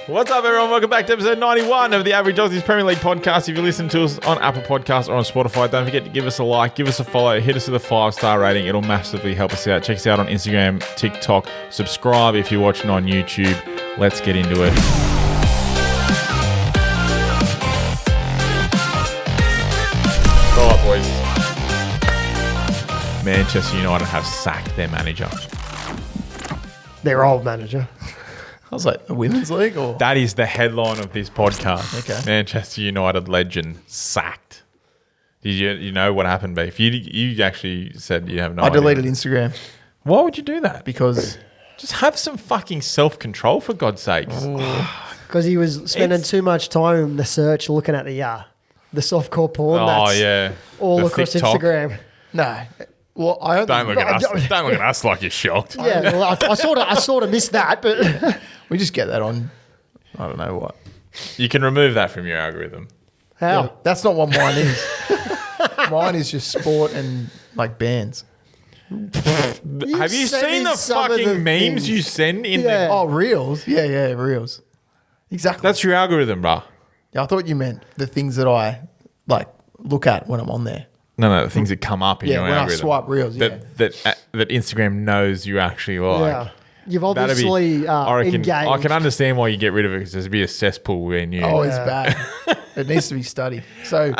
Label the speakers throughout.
Speaker 1: What's up, everyone? Welcome back to episode 91 of the Average Aussies Premier League podcast. If you listen to us on Apple Podcasts or on Spotify, don't forget to give us a like, give us a follow, hit us with a 5-star rating. It'll massively help us out. Check us out on Instagram, TikTok. Subscribe if you're watching on YouTube. Let's get into it. All right, boys. Manchester United have sacked their manager.
Speaker 2: Their old manager.
Speaker 3: I was like, the women's league or?
Speaker 1: That is the headline of this podcast.
Speaker 3: Okay.
Speaker 1: Manchester United legend sacked. Did you know what happened, Beef? You actually said you have no idea.
Speaker 3: I deleted Instagram.
Speaker 1: Why would you do that?
Speaker 3: Because
Speaker 1: Just have some fucking self-control, for God's sakes.
Speaker 2: Because he was spending too much time in the search looking at the softcore porn that's all
Speaker 1: The
Speaker 2: across
Speaker 1: TikTok.
Speaker 2: Instagram.
Speaker 3: no. Well, I only,
Speaker 1: Don't look at us. Don't look at us like you're shocked.
Speaker 2: Yeah, well, I sort of missed that, but
Speaker 3: we just get that on. I don't know what.
Speaker 1: You can remove that from your algorithm.
Speaker 2: how?
Speaker 3: Yeah, that's not what mine is. Mine is just sport and like bands.
Speaker 1: Have you
Speaker 2: sent
Speaker 1: seen
Speaker 2: me
Speaker 1: the
Speaker 2: some of
Speaker 1: fucking
Speaker 2: the
Speaker 1: memes
Speaker 2: things.
Speaker 1: you send in
Speaker 2: Yeah.
Speaker 1: there?
Speaker 3: Oh, reels. Yeah, reels. Exactly.
Speaker 1: That's your algorithm, bruh.
Speaker 3: Yeah, I thought you meant the things that I like look at when I'm on there.
Speaker 1: No, the things that come up in
Speaker 3: Yeah,
Speaker 1: your
Speaker 3: when I
Speaker 1: algorithm.
Speaker 3: swipe reels,
Speaker 1: That Instagram knows you actually like.
Speaker 2: Yeah. You've
Speaker 1: That'd be-
Speaker 2: obviously
Speaker 1: I reckon.
Speaker 2: engaged.
Speaker 1: I can understand why you get rid of it because there's be a cesspool in you.
Speaker 3: Oh, it's
Speaker 2: Yeah.
Speaker 3: bad. It needs to be studied. So,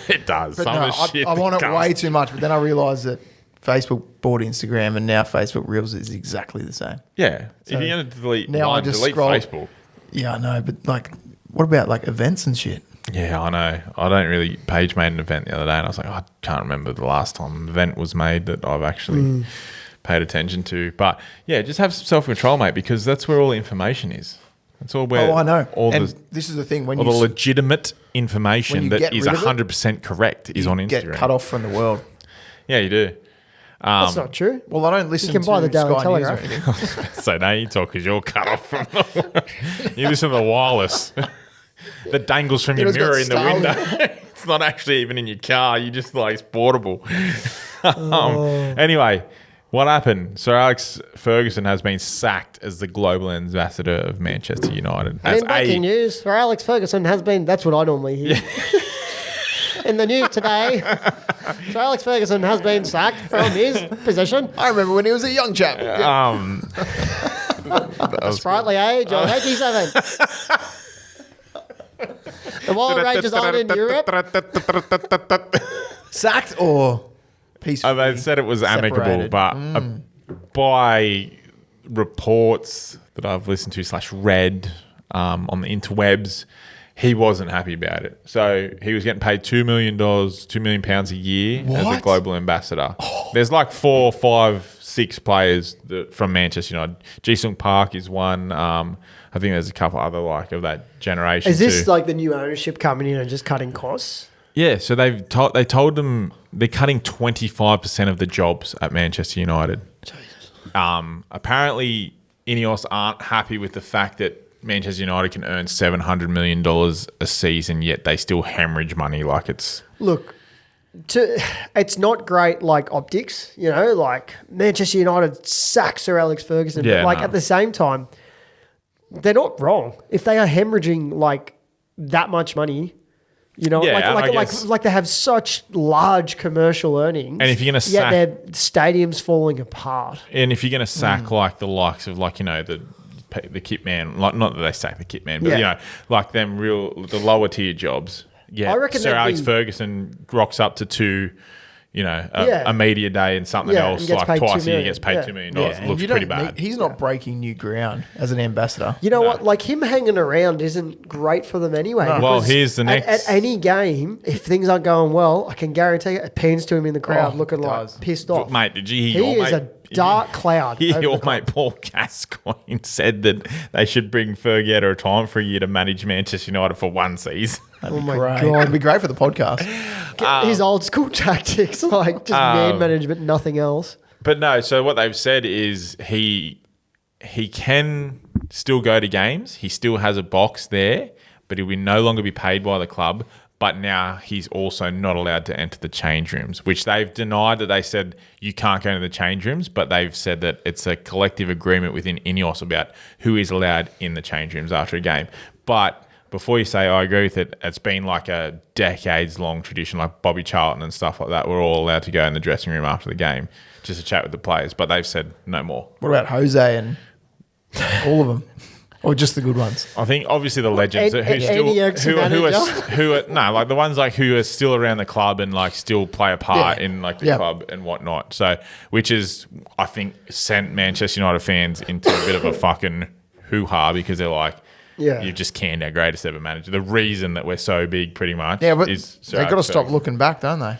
Speaker 1: It does.
Speaker 3: but
Speaker 1: Some
Speaker 3: no,
Speaker 1: of the shit
Speaker 3: I'm on
Speaker 1: that
Speaker 3: it
Speaker 1: comes-
Speaker 3: way too much. But then I realised that Facebook bought Instagram, and now Facebook Reels is exactly the same.
Speaker 1: Yeah. If you're going to delete
Speaker 3: now
Speaker 1: one,
Speaker 3: I just
Speaker 1: delete
Speaker 3: scroll-
Speaker 1: Facebook.
Speaker 3: Yeah, I know, but like, what about like events and shit?
Speaker 1: Yeah, I know. I don't really. Paige made an event the other day, and I was like, I can't remember the last time an event was made that I've actually paid attention to. But yeah, just have some self-control, mate, because that's where all the information is. That's all where.
Speaker 3: Oh, I know.
Speaker 1: All
Speaker 3: And
Speaker 1: the
Speaker 3: this is the thing when
Speaker 1: all
Speaker 3: you
Speaker 1: the legitimate information
Speaker 3: when you
Speaker 1: that
Speaker 3: get
Speaker 1: is
Speaker 3: rid of it,
Speaker 1: 100% correct is on Instagram.
Speaker 3: get cut off from the world.
Speaker 1: Yeah, you do.
Speaker 2: That's not true.
Speaker 3: Well, I don't listen.
Speaker 2: You can buy
Speaker 3: to
Speaker 2: the Daily
Speaker 3: Sky News or
Speaker 2: Telegraph.
Speaker 3: anything.
Speaker 1: So now you talk because you're cut off from you listen to the wireless that dangles from your
Speaker 3: It's got
Speaker 1: mirror in the
Speaker 3: Starlink.
Speaker 1: window. It's not actually even in your car. You just like it's portable. Anyway, what happened? Sir Alex Ferguson has been sacked as the global ambassador of Manchester United.
Speaker 2: And in breaking news, Sir Alex Ferguson has been, that's what I normally hear. In the news today, Sir Alex Ferguson has been sacked from his position
Speaker 3: I remember when he was a young chap.
Speaker 2: at the sprightly age of 87. The wild rages on in Europe.
Speaker 3: Sacked or peacefully.
Speaker 1: They said it was amicable,
Speaker 3: separated.
Speaker 1: but by reports that I've listened to / read on the interwebs, he wasn't happy about it. So he was getting paid $2 million a year as a
Speaker 3: What?
Speaker 1: global ambassador. There's like 4, 5, 6 players from Manchester United. Ji-sung Park is one. I think there's a couple other like of that generation.
Speaker 2: Is this
Speaker 1: too.
Speaker 2: like the new ownership coming in and just cutting costs?
Speaker 1: Yeah, so they told them they're cutting 25% of the jobs at Manchester United.
Speaker 2: Jesus.
Speaker 1: Apparently, INEOS aren't happy with the fact that Manchester United can earn $700 million a season, yet they still hemorrhage money like it's...
Speaker 2: Look, it's not great like optics, you know, like Manchester United sacks Sir Alex Ferguson.
Speaker 1: Yeah,
Speaker 2: but like
Speaker 1: no.
Speaker 2: at the same time, they're not wrong. If they are hemorrhaging like that much money, you know,
Speaker 1: Yeah, I guess.
Speaker 2: like they have such large commercial earnings.
Speaker 1: And if you're going to
Speaker 2: yet
Speaker 1: sack...
Speaker 2: their stadium's falling apart.
Speaker 1: And if you're going to sack like the likes of like, you know, the kit man, like not that they sack the kit man, but
Speaker 2: Yeah.
Speaker 1: you know, like the lower tier jobs. Yeah,
Speaker 2: I reckon
Speaker 1: Sir
Speaker 2: that'd
Speaker 1: Alex
Speaker 2: be-
Speaker 1: Ferguson rocks up to 2, you know,
Speaker 2: Yeah.
Speaker 1: a media day and something
Speaker 2: Yeah, and
Speaker 1: else
Speaker 2: gets
Speaker 1: like
Speaker 2: paid
Speaker 1: twice
Speaker 2: $2
Speaker 1: a year
Speaker 2: million.
Speaker 1: gets paid
Speaker 2: Yeah.
Speaker 1: $2 million.
Speaker 3: Yeah,
Speaker 1: It
Speaker 3: and
Speaker 1: looks
Speaker 3: you
Speaker 1: pretty
Speaker 3: don't
Speaker 1: bad.
Speaker 3: he's not breaking new ground as an ambassador.
Speaker 2: You know what? Like him hanging around isn't great for them anyway.
Speaker 3: No.
Speaker 1: Well,
Speaker 2: because
Speaker 1: here's the next-
Speaker 2: At any game, if things aren't going well, I can guarantee it pans to him in the crowd
Speaker 3: Oh,
Speaker 2: looking
Speaker 3: it
Speaker 2: like
Speaker 3: does.
Speaker 2: pissed off.
Speaker 1: Mate, did you hear
Speaker 2: He
Speaker 1: your
Speaker 2: is
Speaker 1: mate?
Speaker 2: a dark cloud. over the
Speaker 1: Your
Speaker 2: club.
Speaker 1: mate Paul Gascoigne said that they should bring Fergie out of retirement for a year to manage Manchester United for one season.
Speaker 3: That'd
Speaker 2: Oh
Speaker 3: be
Speaker 2: my
Speaker 3: great.
Speaker 2: God.
Speaker 3: It'd be great for the podcast.
Speaker 2: His old school tactics, like just man management, nothing else.
Speaker 1: But no, so what they've said is he can still go to games. He still has a box there, but he will no longer be paid by the club. but now he's also not allowed to enter the change rooms, which they've denied. That they said you can't go into the change rooms, but they've said that it's a collective agreement within INEOS about who is allowed in the change rooms after a game. But before you say I agree with it, it's been like a decades-long tradition, like Bobby Charlton and stuff like that. We're all allowed to go in the dressing room after the game just to chat with the players, but they've said no more.
Speaker 3: What about Jose and all of them? Or just the good ones?
Speaker 1: I think obviously the legends
Speaker 2: Any
Speaker 1: who are no, like the ones like who are still around the club and like still play a part in like the club and whatnot. So which is I think sent Manchester United fans into a bit of a fucking hoo-ha because they're like, you've just canned our greatest ever manager. The reason that we're so big pretty much is
Speaker 3: they've got to stop looking back, don't they?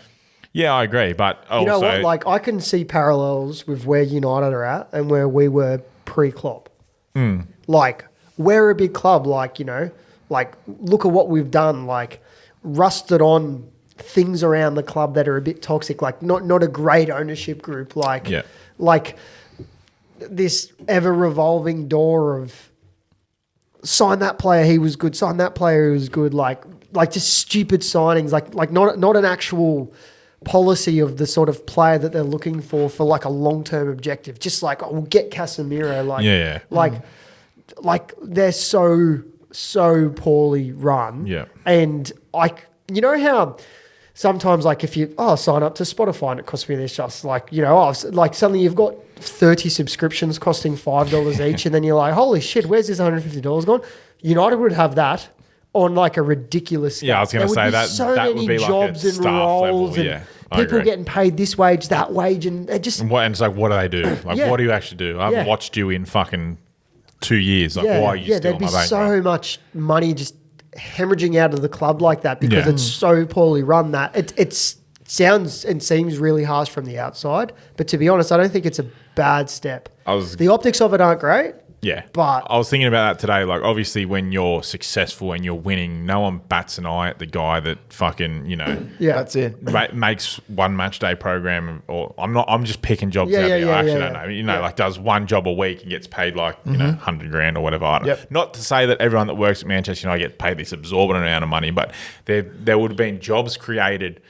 Speaker 1: Yeah, I agree. But also,
Speaker 2: you know what? Like I can see parallels with where United are at and where we were pre-Klopp. Like we're a big club, like, you know, like look at what we've done, like rusted on things around the club that are a bit toxic, like not a great ownership group, like this ever revolving door of sign that player, he was good, sign that player, he was good, like just stupid signings, like not an actual policy of the sort of player that they're looking for like a long-term objective. Just like, we'll get Casemiro, like they're so poorly run.
Speaker 1: Yeah.
Speaker 2: And you know how sometimes like if you sign up to Spotify and it costs me this, just like, you know, like suddenly you've got 30 subscriptions costing $5 each, and then you're like, holy shit, where's this $150 gone? United would have that on like a ridiculous scale.
Speaker 1: Yeah, I was going to say that
Speaker 2: so
Speaker 1: that
Speaker 2: many
Speaker 1: would be like
Speaker 2: jobs
Speaker 1: a
Speaker 2: and
Speaker 1: staff
Speaker 2: roles
Speaker 1: level.
Speaker 2: and
Speaker 1: I
Speaker 2: people
Speaker 1: agree.
Speaker 2: getting paid this wage, that wage, and it just
Speaker 1: And it's like, what do they do? Like, what do you actually do? I haven't watched you in fucking 2 years. Like, why are you still
Speaker 2: there'd
Speaker 1: on
Speaker 2: be
Speaker 1: my bank?
Speaker 2: so much money just hemorrhaging out of the club like that because it's so poorly run that it sounds and seems really harsh from the outside. But to be honest, I don't think it's a bad step. The optics of it aren't great.
Speaker 1: Yeah.
Speaker 2: But
Speaker 1: I was thinking about that today. Like, obviously, when you're successful and you're winning, no one bats an eye at the guy that fucking, you know,
Speaker 3: that's it.
Speaker 1: Makes one match day program. Or I'm just picking jobs out there. I actually don't know. You know, like does one job a week and gets paid like, you know, $100,000 or whatever. I don't know. Not to say that everyone that works at Manchester United gets paid this exorbitant amount of money, but there would have been jobs created.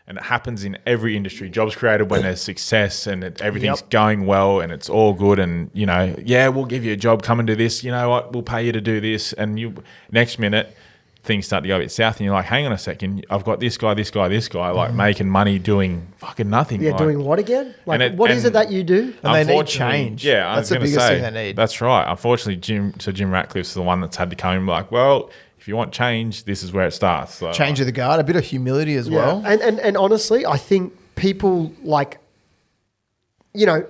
Speaker 1: And it happens in every industry. Jobs created when there's success and everything's going well and it's all good. And, you know, we'll give you a job. Come and do this. You know what? We'll pay you to do this. And you next minute, things start to go a bit south. And you're like, hang on a second. I've got this guy, like making money doing fucking nothing.
Speaker 2: Yeah,
Speaker 1: like,
Speaker 2: doing what again? Like, what is it that you do?
Speaker 3: And they need change.
Speaker 1: Yeah,
Speaker 3: that's the biggest thing they need.
Speaker 1: That's right. Unfortunately, Jim Ratcliffe's the one that's had to come in and be like, well, if you want change, this is where it starts. So,
Speaker 3: change of the guard, a bit of humility as well.
Speaker 2: And honestly, I think people like, you know,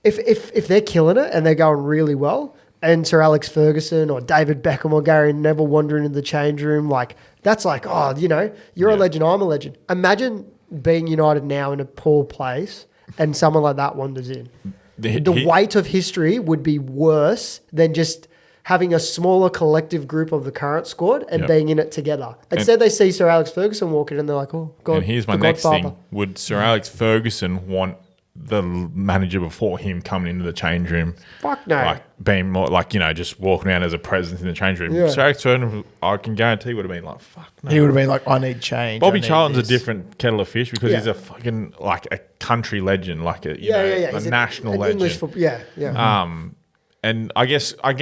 Speaker 2: if they're killing it and they're going really well, and Sir Alex Ferguson or David Beckham or Gary Neville wandering in the change room, like that's like, oh, you know, you're a legend, I'm a legend. Imagine being United now in a poor place and someone like that wanders in. The weight of history would be worse than just having a smaller collective group of the current squad and being in it together. Instead, they see Sir Alex Ferguson walking and they're like, oh, God.
Speaker 1: And here's my next thing. Would Sir Alex Ferguson want the manager before him coming into the change room?
Speaker 2: Fuck no.
Speaker 1: Like being more like, you know, just walking around as a presence in the change room.
Speaker 2: Yeah.
Speaker 1: Sir Alex Ferguson, I can guarantee, would have been like, fuck no.
Speaker 3: He would have been like, I need change.
Speaker 1: Bobby Charlton's a different kettle of fish because he's a fucking, like a country legend, like a, you know, a national legend.
Speaker 2: English football,
Speaker 1: And I guess I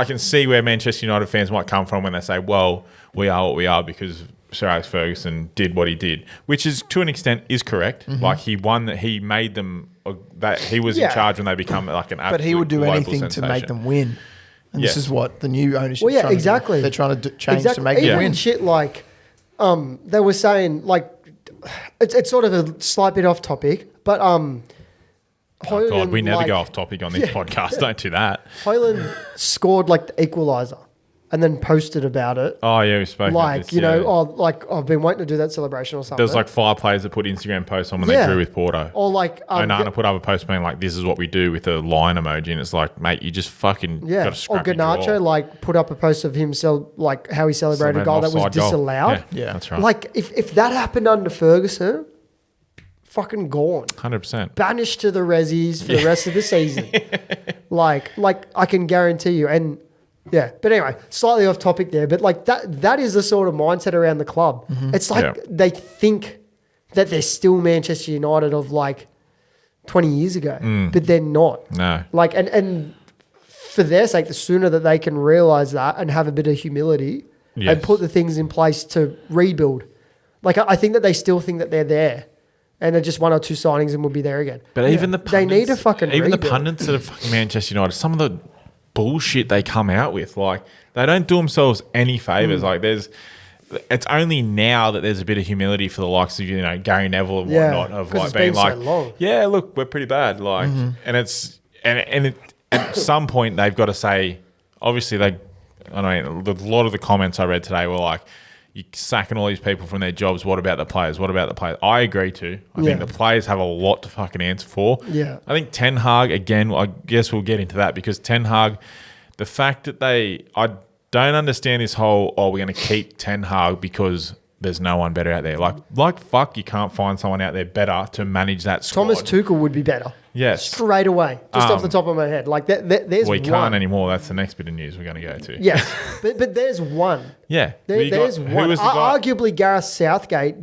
Speaker 1: can see where Manchester United fans might come from when they say, well, we are what we are because Sir Alex Ferguson did what he did, which is to an extent is correct. Like he won that, he made them, that he was in charge when they become like an absolute
Speaker 3: But he would do anything
Speaker 1: sensation.
Speaker 3: to make them win. And this is what the new ownership
Speaker 2: exactly.
Speaker 3: They're trying to change to make them win.
Speaker 2: Shit like, they were saying, like, it's sort of a slight bit off topic, but
Speaker 1: Oh God, we never go off topic on this podcast. Don't do that.
Speaker 2: Hoyland scored like the equaliser and then posted about it.
Speaker 1: Oh yeah, we spoke about this,
Speaker 2: you know, like I've been waiting to do that celebration or something.
Speaker 1: There was like 5 players that put Instagram posts on when they drew with Porto.
Speaker 2: Or like
Speaker 1: Onana put up a post being like, this is what we do with a lion emoji, and it's like, mate, you just fucking got to scrap
Speaker 2: Or Garnacho like put up a post of him like how he celebrated a goal that was disallowed.
Speaker 1: Yeah, that's right.
Speaker 2: Like if that happened under Ferguson, fucking gone.
Speaker 1: 100%.
Speaker 2: Banished to the resis for the rest of the season. Like I can guarantee you. And Yeah, but anyway, slightly off topic there. But like that is the sort of mindset around the club. It's like they think that they're still Manchester United of like 20 years ago, but they're not.
Speaker 1: No.
Speaker 2: Like, and for their sake, the sooner that they can realise that and have a bit of humility and put the things in place to rebuild. Like, I think that they still think that they're there. And they're just one or two signings and we'll be there again.
Speaker 1: But even the pundits,
Speaker 2: they need a fucking
Speaker 1: even
Speaker 2: rebuild.
Speaker 1: the pundits that are fucking Manchester United, some of the bullshit they come out with, like they don't do themselves any favors. Like it's only now that there's a bit of humility for the likes of Gary Neville and whatnot of
Speaker 2: 'cause
Speaker 1: like
Speaker 2: it's
Speaker 1: being
Speaker 2: been so
Speaker 1: like,
Speaker 2: long.
Speaker 1: yeah, look, we're pretty bad. Like, and it's and at some point they've got to say, obviously a lot of the comments I read today were like, you're sacking all these people from their jobs. What about the players? What about the players? I agree too. I think the players have a lot to fucking answer for.
Speaker 2: Yeah.
Speaker 1: I think Ten Hag, again, I guess we'll get into that because Ten Hag, the fact that I don't understand this whole, we're going to keep Ten Hag because there's no one better out there. Like fuck, you can't find someone out there better to manage that squad.
Speaker 2: Thomas Tuchel would be better.
Speaker 1: Yes.
Speaker 2: Straight away. Just off the top of my head. Like, there's
Speaker 1: we
Speaker 2: one.
Speaker 1: can't anymore. That's the next bit of news we're going to go to.
Speaker 2: Yes. but there's one.
Speaker 1: Yeah.
Speaker 2: There's one.
Speaker 1: Who was the guy?
Speaker 2: Arguably, Gareth Southgate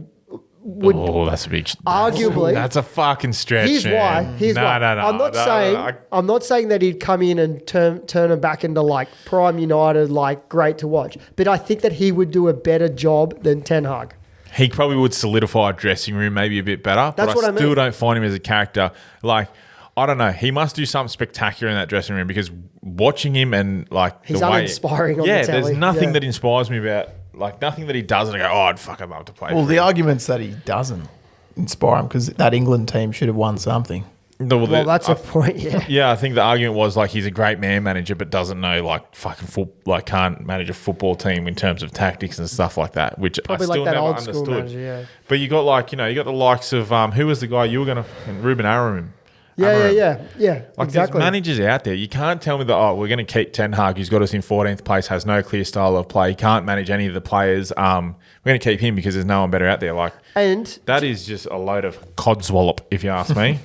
Speaker 2: would...
Speaker 1: That's a big...
Speaker 2: Arguably.
Speaker 1: That's a fucking stretch,
Speaker 2: Here's
Speaker 1: man.
Speaker 2: why. Here's why.
Speaker 1: No.
Speaker 2: I'm not saying that he'd come in and turn him back into like prime United, like great to watch. But I think that he would do a better job than Ten Hag.
Speaker 1: He probably would solidify a dressing room maybe a bit better.
Speaker 2: That's what I
Speaker 1: I still
Speaker 2: mean.
Speaker 1: don't find him as a character. Like, I don't know. He must do something spectacular in that dressing room because watching him and like
Speaker 2: He's
Speaker 1: the way...
Speaker 2: uninspiring on the telly.
Speaker 1: there's nothing
Speaker 2: Yeah.
Speaker 1: that inspires me about... Like, nothing that he does and I go, I'd fucking love to play
Speaker 3: Well,
Speaker 1: for
Speaker 3: the
Speaker 1: him.
Speaker 3: argument's that he doesn't inspire him because that England team should have won something.
Speaker 1: Well,
Speaker 2: That's a point, yeah.
Speaker 1: Yeah, I think the argument was like he's a great man manager, but doesn't know like fucking can't manage a football team in terms of tactics and stuff like that. Which
Speaker 2: Probably
Speaker 1: I still
Speaker 2: like that
Speaker 1: never
Speaker 2: old
Speaker 1: understood.
Speaker 2: school manager, yeah.
Speaker 1: But you got like you got the likes of who was the guy you were gonna Ruben Amorim.
Speaker 2: Yeah.
Speaker 1: Like
Speaker 2: exactly.
Speaker 1: there's managers out there. You can't tell me that we're going to keep Ten Hag, who's got us in 14th place, has no clear style of play, can't manage any of the players. We're going to keep him because there's no one better out there. Like
Speaker 2: And
Speaker 1: that is just a load of codswallop, if you ask me.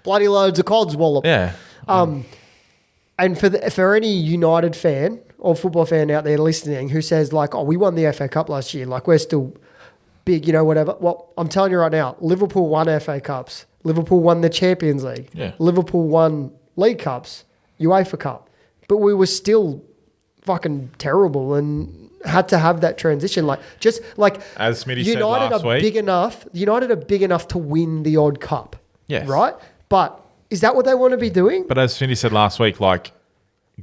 Speaker 2: bloody loads of codswallop.
Speaker 1: Yeah.
Speaker 2: And for any United fan or football fan out there listening who says like, we won the FA Cup last year, like we're still big, whatever. Well, I'm telling you right now, Liverpool won FA Cups. Liverpool won the Champions League.
Speaker 1: Yeah.
Speaker 2: Liverpool won League Cups, UEFA Cup. But we were still fucking terrible and had to have that transition. Like, just like...
Speaker 1: As Smitty said last week.
Speaker 2: United are big enough to win the odd cup.
Speaker 1: Yes.
Speaker 2: Right? But is that what they want to be doing?
Speaker 1: But as Smitty said last week, like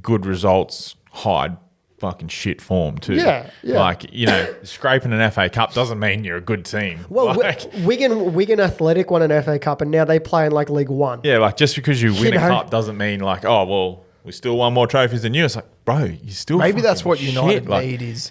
Speaker 1: good results hide fucking shit form too.
Speaker 2: Yeah.
Speaker 1: Like, scraping an FA Cup doesn't mean you're a good team.
Speaker 2: Well,
Speaker 1: like,
Speaker 2: Wigan Athletic won an FA Cup and now they play in like League One.
Speaker 1: yeah, like just because you win a
Speaker 2: know?
Speaker 1: cup doesn't mean like, we still won more trophies than you. It's like, bro, you still
Speaker 3: Maybe that's
Speaker 1: fucking
Speaker 3: what United
Speaker 1: shit. Like,
Speaker 3: need is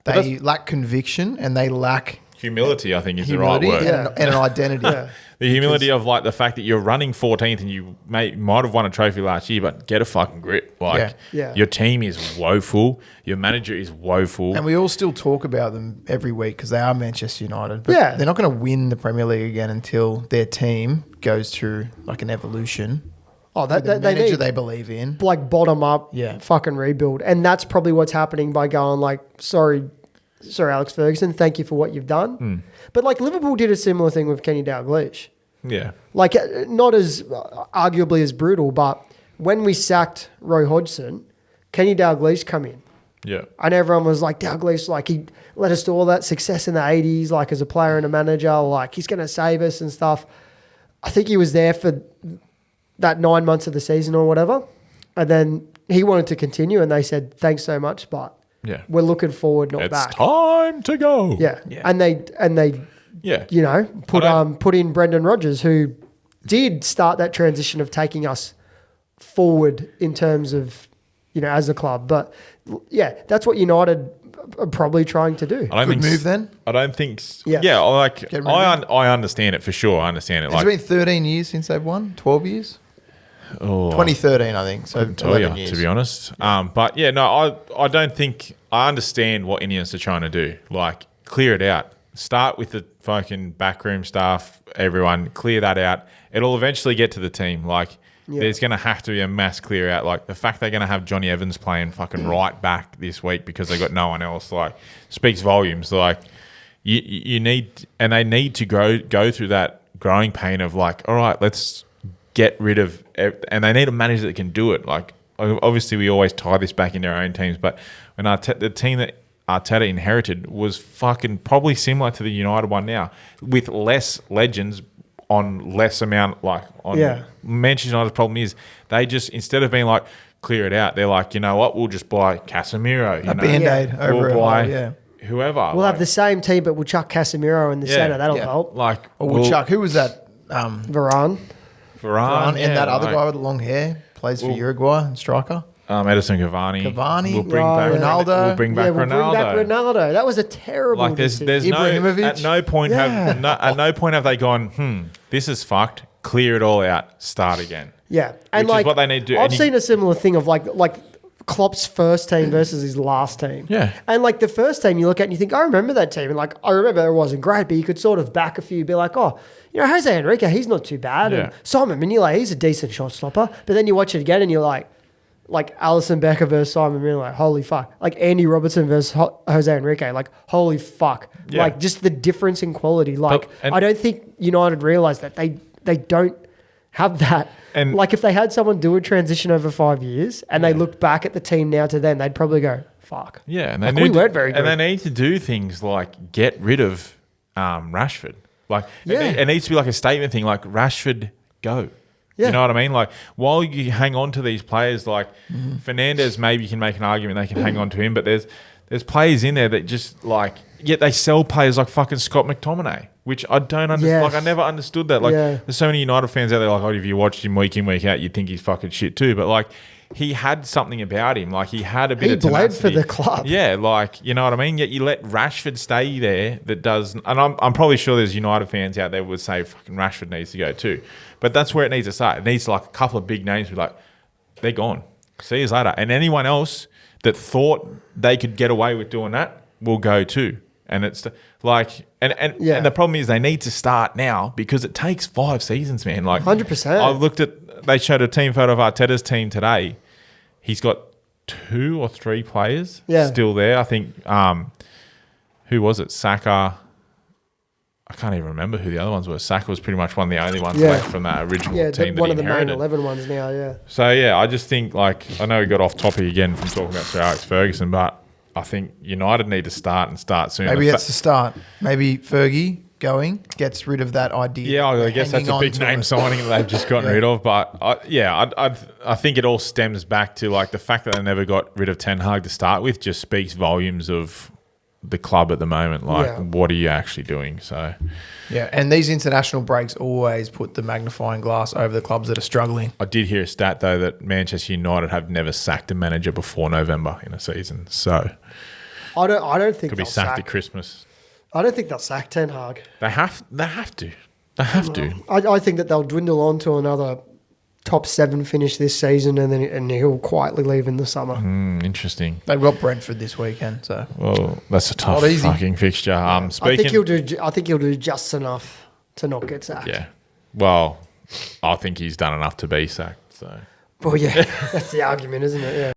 Speaker 1: But
Speaker 3: they lack conviction and they lack
Speaker 1: humility, I think is
Speaker 3: humility
Speaker 1: the right word.
Speaker 3: and an identity.
Speaker 1: The humility of like the fact that you're running 14th and you might have won a trophy last year, but get a fucking grip. Like
Speaker 2: Yeah.
Speaker 1: your team is woeful, your manager is woeful.
Speaker 3: And we all still talk about them every week because they are Manchester United. But
Speaker 2: Yeah.
Speaker 3: they're not going to win the Premier League again until their team goes through like an evolution.
Speaker 2: Oh,
Speaker 3: The
Speaker 2: they
Speaker 3: manager
Speaker 2: need
Speaker 3: they believe in.
Speaker 2: like bottom up
Speaker 3: Yeah.
Speaker 2: fucking rebuild. And that's probably what's happening by going like, sorry, Alex Ferguson, thank you for what you've done. But like Liverpool did a similar thing with Kenny Dalglish.
Speaker 1: Yeah.
Speaker 2: Like not as arguably as brutal, but when we sacked Roy Hodgson, Kenny Dalglish come in.
Speaker 1: Yeah.
Speaker 2: And everyone was like, Dalglish, like he led us to all that success in the 80s, like as a player and a manager, like he's going to save us and stuff. I think he was there for that 9 months of the season or whatever. And then he wanted to continue and they said, thanks so much, but
Speaker 1: Yeah.
Speaker 2: we're looking forward, not
Speaker 1: It's
Speaker 2: back.
Speaker 1: time to go.
Speaker 2: Yeah.
Speaker 3: Yeah.
Speaker 2: And they
Speaker 1: Yeah.
Speaker 2: put in Brendan Rodgers, who did start that transition of taking us forward in terms of, as a club. But yeah, that's what United are probably trying to do.
Speaker 1: I don't
Speaker 3: Good
Speaker 1: think
Speaker 3: move then.
Speaker 1: I don't think.
Speaker 2: Yes.
Speaker 1: Yeah, like
Speaker 3: Get rid
Speaker 1: I
Speaker 3: of
Speaker 1: I understand it for sure. I understand it.
Speaker 3: It's
Speaker 1: Like
Speaker 3: been 13 years since they've won. 12 years.
Speaker 1: oh,
Speaker 3: 2013, I think. So
Speaker 1: couldn't tell
Speaker 3: 11
Speaker 1: you,
Speaker 3: years.
Speaker 1: to be honest. But yeah, no, I don't think I understand what INEOS are trying to do. Like clear it out. Start with the fucking backroom staff. Everyone clear that out. It'll eventually get to the team. Like there's going to have to be a mass clear out. Like the fact they're going to have Johnny Evans playing fucking right back this week because they got no one else, like speaks volumes. Like you need, and they need to go through that growing pain of like, all right, let's get rid of, and they need a manager that can do it. Like obviously we always tie this back into our own teams, but when the team that Arteta inherited was fucking probably similar to the United one now, with less legends on less amount. Like on Manchester United's problem is they just, instead of being like clear it out, they're like, you know what, we'll just buy Casemiro,
Speaker 3: a band-aid over
Speaker 1: we'll buy whoever.
Speaker 2: We'll have the same team, but we'll chuck Casemiro in the centre. That'll help.
Speaker 1: Like,
Speaker 3: or we'll chuck, who was that?
Speaker 2: Varane,
Speaker 3: and that other guy with the long hair plays for Uruguay, striker.
Speaker 1: Edison Cavani.
Speaker 3: We'll
Speaker 1: bring back Ronaldo. We'll bring back
Speaker 2: Ronaldo. That was a terrible.
Speaker 1: Like there's no at no point have they gone, this is fucked. Clear it all out. Start again.
Speaker 2: Yeah, and
Speaker 1: which
Speaker 2: like
Speaker 1: is what they need to do.
Speaker 2: I've seen a similar thing of like Klopp's first team versus his last team.
Speaker 1: Yeah, and
Speaker 2: like the first team you look at and you think, I remember that team, and like I remember it wasn't great, but you could sort of back a few, be like, oh, you know, Jose Enrique, he's not too bad, and Simon Mignolet, he's a decent shot stopper. But then you watch it again and you're like Alisson Becker versus Simon Mignolet, holy fuck. Like Andy Robertson versus Jose Enrique, like holy fuck. Yeah. Like just the difference in quality. Like I don't think United realised that they don't have that. And like if they had someone do a transition over 5 years and they looked back at the team now to then, they'd probably go, fuck.
Speaker 1: Yeah, and
Speaker 2: we weren't very good.
Speaker 1: And they need to do things like get rid of Rashford. Like it needs to be like a statement thing, like Rashford, go. Yeah. You know what I mean? Like, while you hang on to these players, like Fernandes, maybe you can make an argument they can hang on to him, but there's players in there that just like, yet they sell players like fucking Scott McTominay, which I don't understand. Like, I never understood that. Like, there's so many United fans out there like, oh, if you watched him week in, week out, you'd think he's fucking shit too. But like, he had something about him. Like, he had a bit of tenacity.
Speaker 2: He bled for the club.
Speaker 1: Yeah, like, you know what I mean? Yet you let Rashford stay there that does... And I'm probably sure there's United fans out there would say fucking Rashford needs to go too. But that's where it needs to start. It needs like a couple of big names be like, they're gone. See you later. And anyone else that thought they could get away with doing that will go too. And it's like... And the problem is they need to start now because it takes 5 seasons, man. Like
Speaker 2: 100%.
Speaker 1: I've looked at... They showed a team photo of Arteta's team today. He's got 2 or 3 players still there. I think, who was it? Saka. I can't even remember who the other ones were. Saka was pretty much one of the only ones left from that original team that
Speaker 2: one
Speaker 1: he
Speaker 2: of the
Speaker 1: inherited.
Speaker 2: main 11 ones now, yeah.
Speaker 1: So, I just think, like, I know we got off topic again from talking about Sir Alex Ferguson, but I think United need to start soon.
Speaker 3: Maybe that's the start. Maybe Fergie gets rid of that idea.
Speaker 1: Yeah, I guess that's a big name signing that they've just gotten rid of. But I think it all stems back to like the fact that they never got rid of Ten Hag to start with just speaks volumes of the club at the moment. Like, what are you actually doing? So,
Speaker 3: and these international breaks always put the magnifying glass over the clubs that are struggling.
Speaker 1: I did hear a stat though that Manchester United have never sacked a manager before November in a season. So,
Speaker 2: I don't think
Speaker 1: could be sacked at Christmas.
Speaker 2: I don't think they'll sack Ten Hag.
Speaker 1: They have to.
Speaker 2: I think that they'll dwindle on to another top 7 finish this season, and he'll quietly leave in the summer.
Speaker 1: Interesting.
Speaker 3: They've got Brentford this weekend, so
Speaker 1: that's a tough fucking fixture.
Speaker 2: I think he'll do just enough to not get sacked.
Speaker 1: Yeah. Well, I think he's done enough to be sacked. So.
Speaker 2: Well, yeah, that's the argument, isn't it? Yeah.